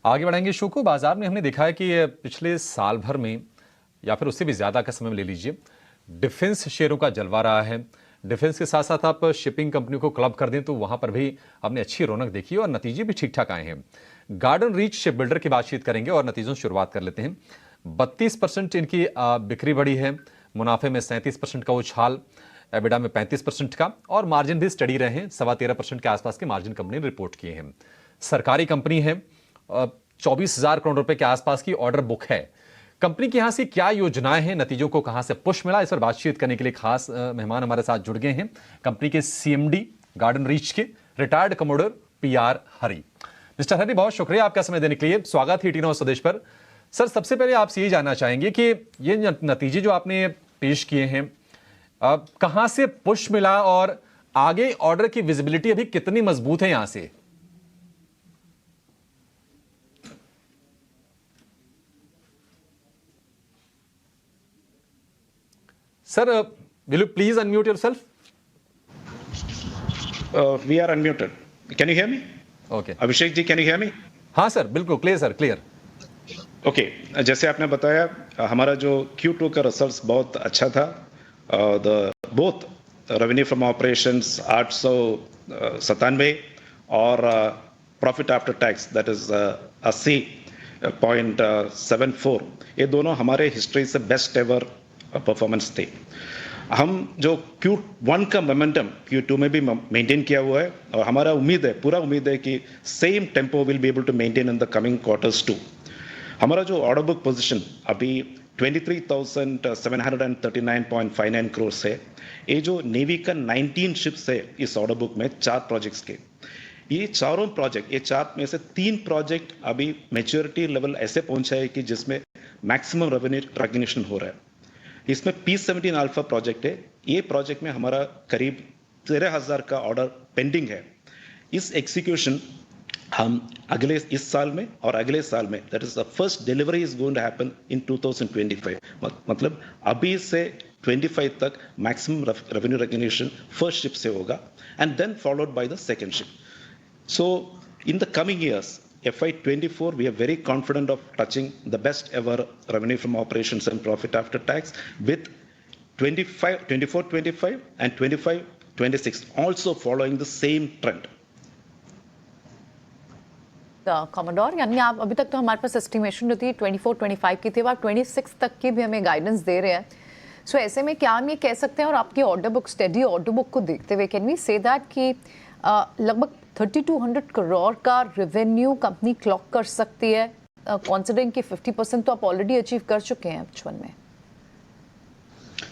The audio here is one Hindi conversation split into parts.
आगे बढ़ाएंगे शो को। बाजार में हमने देखा है कि पिछले साल भर में या फिर उससे भी ज्यादा का समय ले लीजिए, डिफेंस शेयरों का जलवा रहा है। डिफेंस के साथ साथ आप शिपिंग कंपनी को क्लब कर दें तो वहां पर भी हमने अच्छी रौनक देखी और नतीजे भी ठीक ठाक आए हैं। गार्डन रीच शिप बिल्डर की बातचीत करेंगे और नतीजों से शुरुआत कर लेते हैं। 32% इनकी बिक्री बढ़ी है, मुनाफे में 37% का उछाल, एबिडा में 35% का, और मार्जिन भी स्टडी रहे हैं। 13.25% के आसपास के मार्जिन कंपनी ने रिपोर्ट किए हैं। सरकारी कंपनी है, 24,000 करोड़ रुपए के आसपास की ऑर्डर बुक है। कंपनी की यहां से क्या योजनाएं हैं, नतीजों को कहां से पुश मिला, इस पर बातचीत करने के लिए खास मेहमान हमारे साथ जुड़ गए हैं। कंपनी के सीएमडी गार्डन रीच के रिटायर्ड कमोडोर पीआर हरी। मिस्टर हरी, बहुत शुक्रिया आपका समय देने के लिए। स्वागत है टीनो स्वदेश पर। सर, सबसे पहले आपसे ये जानना चाहेंगे कि ये नतीजे जो आपने पेश किए हैं, कहां से पुश मिला और आगे ऑर्डर की विजिबिलिटी अभी कितनी मजबूत है यहां से? Sir, will you please unmute yourself? We are unmuted. Can you hear me? Okay. Abhishek ji, can you hear me? हाँ सर, बिल्कुल क्लियर सर, क्लियर। ओके, जैसे आपने बताया, हमारा जो Q2 का रिजल्ट्स बहुत अच्छा था। बोथ रेवेन्यू फ्रॉम ऑपरेशंस 897 और profit after tax that is 80.74, ये दोनों हमारे हिस्ट्री से बेस्ट एवर परफॉर्मेंस थे। हम जो Q1 का मोमेंटम Q2 में भी मेंटेन किया हुआ है और हमारा पूरा उम्मीद है कि same tempo will be able to maintain in the coming quarters too. हमारा जो ऑर्डर बुक पोजीशन अभी 23,739.59 करोड़ है। ये जो नेवी का 19 शिप्स है इस ऑर्डर बुक में 4 प्रोजेक्ट्स के, ये चारों प्रोजेक्ट, ये 4 में से 3 प्रोजेक्ट अभी मैच्योरिटी लेवल ऐसे पहुंचा है कि जिसमें मैक्सिमम रेवेन्यू रिकॉग्निशन हो रहा है। इसमें P17 अल्फा प्रोजेक्ट है। ये प्रोजेक्ट में हमारा करीब 13,000 का ऑर्डर पेंडिंग है। इस एग्जीक्यूशन हम इस साल में और अगले साल में, that is the first delivery is going to happen in 2025। मतलब अभी से 25 तक maximum revenue recognition first ship से होगा and then followed by the second ship. So in the coming years, FY24, we are very confident of touching the best ever revenue from operations and profit after tax with 24-25 and 25-26 also following the same trend. Commodore, यानी आप अभी तक तो हमारे पास एस्टिमेशन जो थी 24-25 की थी, अब आप 26 तक की भी हमें गाइडेंस दे रहे हैं। सो ऐसे में क्या हम ये कह सकते हैं, और आपकी order book, steady order book को देखते हुए, कैन वी से दैट कि लगभग 3200 करोड़ का रेवेन्यू कंपनी क्लॉक कर सकती है, कंसीडरिंग कि 50% तो आप ऑलरेडी अचीव कर चुके हैं H1 में?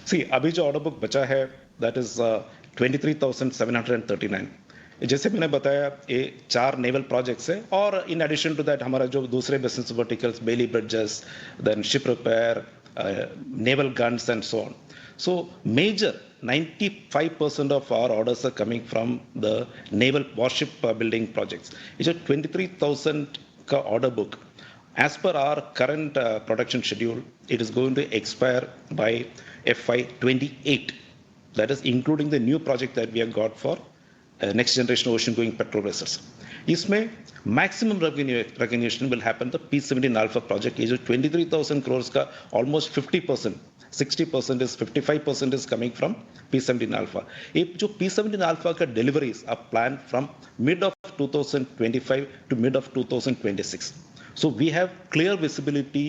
सी, अभी जो ऑर्डर बुक बचा है दैट इज 23,739। जैसे मैंने बताया, ये 4 नेवल प्रोजेक्ट्स है और इन एडिशन टू दैट हमारा जो दूसरे business verticals, Bailey bridges, then ship repair, naval guns and so on. So major 95% of our orders are coming from the naval warship building projects. It's a 23,000 ka order book. As per our current production schedule, it is going to expire by FY28. That is including the new project that we have got for next generation ocean going petrol vessels. इसमें maximum revenue recognition will happen the P17 Alpha project. ये जो 23,000 crores का almost 50%, 60% is 55% is coming from P17 Alpha. ये जो P17 Alpha का deliveries are planned from mid of 2025 to mid of 2026. So we have clear visibility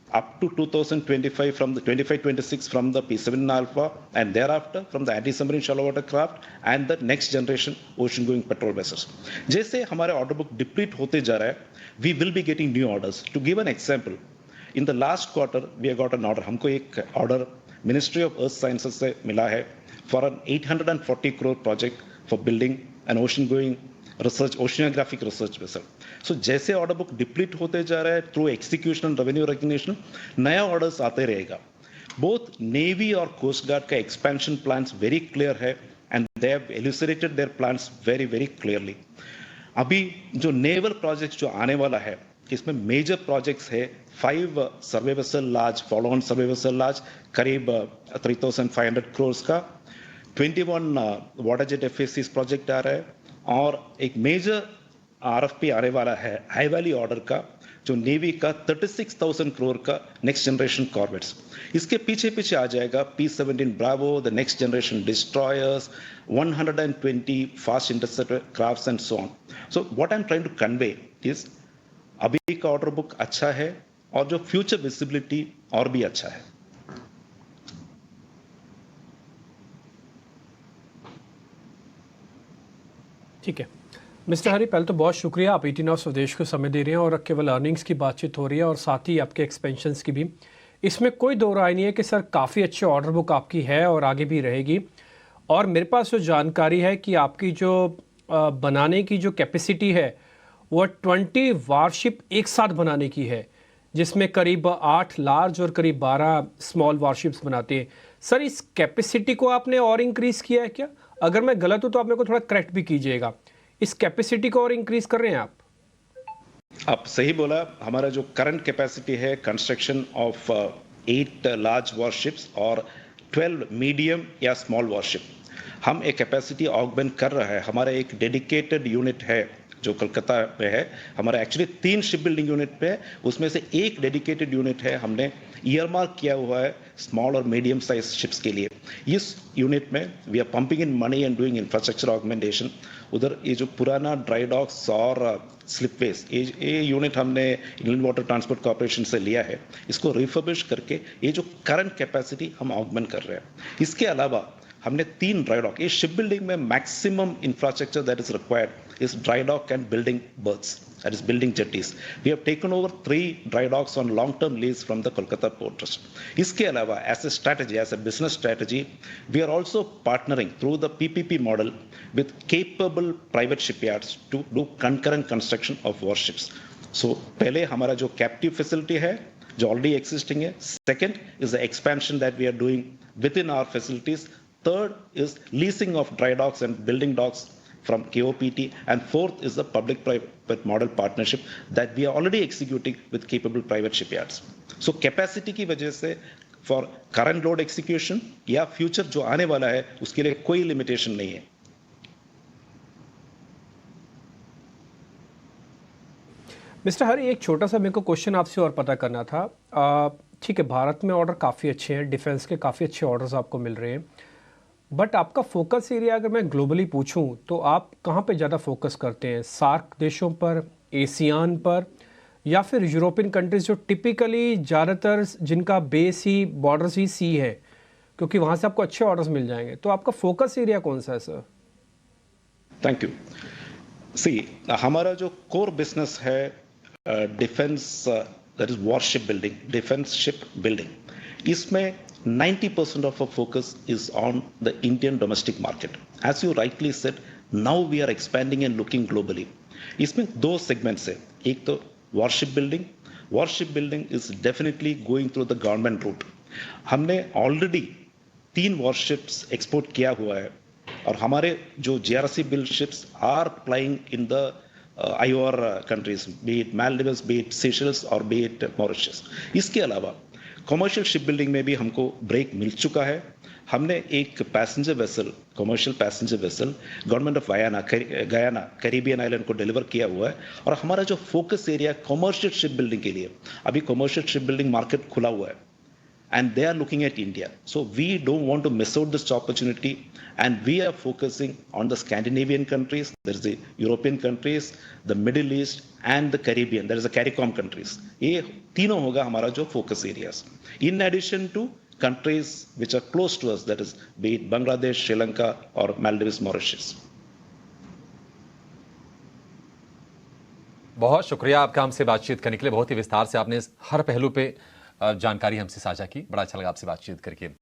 up to 2025 from the 25-26 from the P17 Alpha, and thereafter from the anti-submarine shallow water craft and the next generation ocean going petrol vessels. जैसे हमारे order book deplete होते जा रहा है, we will be getting new orders. To give an example, in the last quarter we have got an order. हमको एक order Ministry of Earth Sciences से मिला है for an 840 crore project for building an ocean going research, oceanographic research vessel. So जैसे ऑर्डर बुक डिप्लीट होते जा रहा है through execution and revenue recognition, नया ऑर्डर्स आते रहेगा। बोथ नेवी और कोस्ट गार्ड का एक्सपेंशन प्लान्स वेरी क्लियर है and they have elucidated their plans very very clearly. अभी जो नेवल प्रोजेक्ट जो आने वाला है, इसमें मेजर प्रोजेक्ट्स है 5 survey vessel large, follow on survey vessel large करीब 3,500 करोड़ का, 21 वाटर जेट FACs प्रोजेक्ट आ रहा है और एक मेजर आरएफपी आने वाला है हाई वैली ऑर्डर का, जो नेवी का 36,000 करोड़ का नेक्स्ट जनरेशन कॉर्वेट्स, इसके पीछे पीछे आ जाएगा P-17 bravo, the next generation destroyers, 120 fast interceptor crafts and so on. So what I am trying to convey is अभी का ऑर्डर बुक अच्छा है और जो फ्यूचर विजिबिलिटी और भी अच्छा है. ठीक है मिस्टर हरी, पहले तो बहुत शुक्रिया, आप 18 स्वदेश को समय दे रहे हैं और केवल अर्निंग्स की बातचीत हो रही है और साथ ही आपके एक्सपेंशंस की भी. इसमें कोई दो राय नहीं है कि सर काफ़ी अच्छी ऑर्डर बुक आपकी है और आगे भी रहेगी. और मेरे पास जो जानकारी है कि आपकी जो बनाने की जो कैपेसिटी है वो 20 वारशिप एक साथ बनाने की है, जिसमें करीब 8 लार्ज और करीब 12 स्मॉल वारशिप्स बनाते हैं. सर इस कैपेसिटी को आपने और इंक्रीज़ किया है क्या? अगर मैं गलत हूँ तो आप मेरे को थोड़ा करेक्ट भी कीजिएगा. इस कैपेसिटी को और इंक्रीज कर रहे हैं आप? आप सही बोला. हमारा जो करंट कैपेसिटी है कंस्ट्रक्शन ऑफ 8 लार्ज वॉरशिप्स और 12 मीडियम या स्मॉल वॉरशिप, हम एक कैपेसिटी ऑगमेंट कर रहा है. हमारा एक डेडिकेटेड यूनिट है जो कलकत्ता पे है. हमारा एक्चुअली 3 शिप बिल्डिंग यूनिट पे है, उसमें से एक डेडिकेटेड यूनिट है हमने ईयरमार्क किया हुआ है स्मॉल और मीडियम साइज शिप्स के लिए. इस यूनिट में we are pumping in money and doing infrastructure augmentation. उधर ये जो पुराना ड्राई डॉक्स और स्लिपवेज, ये यूनिट हमने इंडियन वाटर ट्रांसपोर्ट कॉर्पोरेशन से लिया है. इसको रिफर्बिश करके ये जो करंट कैपेसिटी हम ऑगमेंट कर रहे हैं. इसके अलावा हमने 3 ड्राई डॉक, ये शिप बिल्डिंग में maximum infrastructure that is required is dry dock and building berths, that is building jetties. We have taken over 3 dry docks on long-term lease from the Kolkata Port Trust. इसके अलावा as a strategy, as a business strategy, we are also partnering through the PPP model with capable private shipyards to do concurrent construction of warships. So पहले हमारा जो captive facility है जो already existing है. Second is the expansion that we are doing within our facilities. Third is leasing of dry docks and building docks from KOPT, and fourth is the public-private model partnership that we are already executing with capable private shipyards. So capacity की वजह से for current load execution या future जो आने वाला है उसके लिए कोई limitation नहीं है. मिस्टर हरी, एक छोटा सा मेरे को क्वेश्चन आपसे और पता करना था. ठीक है, भारत में ऑर्डर काफ़ी अच्छे हैं, डिफेंस के काफ़ी अच्छे ऑर्डर्स आपको मिल रहे हैं, बट आपका फोकस एरिया अगर मैं ग्लोबली पूछूं तो आप कहाँ पे ज़्यादा फोकस करते हैं? सार्क देशों पर, एशियान पर, या फिर यूरोपियन कंट्रीज जो टिपिकली ज़्यादातर जिनका बेस ही बॉर्डर्स ही सी है, क्योंकि वहाँ से आपको अच्छे ऑर्डर्स मिल जाएंगे. तो आपका फोकस एरिया कौन सा है सर? Thank you. सी, हमारा जो कोर बिजनेस है defence, that is worship building, defence ship building, इसमें 90% of our focus is on the Indian domestic market. As you rightly said, now we are expanding and looking globally. इसमें 2 segments है. एक तो warship building. Warship building is definitely going through the government route. हमने already 3 warships export किया हुआ है और हमारे जो GRC built ships are plying in the IOR countries, be it Maldives, be it Seychelles or be it Mauritius. इसके अलावा कॉमर्शियल शिप बिल्डिंग में भी हमको ब्रेक मिल चुका है. हमने एक passenger vessel, commercial passenger vessel government of Guyana Caribbean island को डिलीवर किया हुआ है. और हमारा जो focus area commercial ship building के लिए, अभी कॉमर्शियल शिप बिल्डिंग मार्केट खुला हुआ है and they are looking at India. So we don't want to miss out this opportunity, and we are focusing on the Scandinavian countries, there is the European countries, the Middle East and the Caribbean, there is the CARICOM countries. ये तीनों होगा हमारा जो focus areas. In addition to countries which are close to us, that is be it Bangladesh, Sri Lanka or Maldives, Mauritius. बहुत शुक्रिया आपका हमसे बातचीत करने के लिए. बहुत ही विस्तार से आपने हर पहलू पे जानकारी हमसे साझा की. बड़ा अच्छा लगा आपसे बातचीत करके.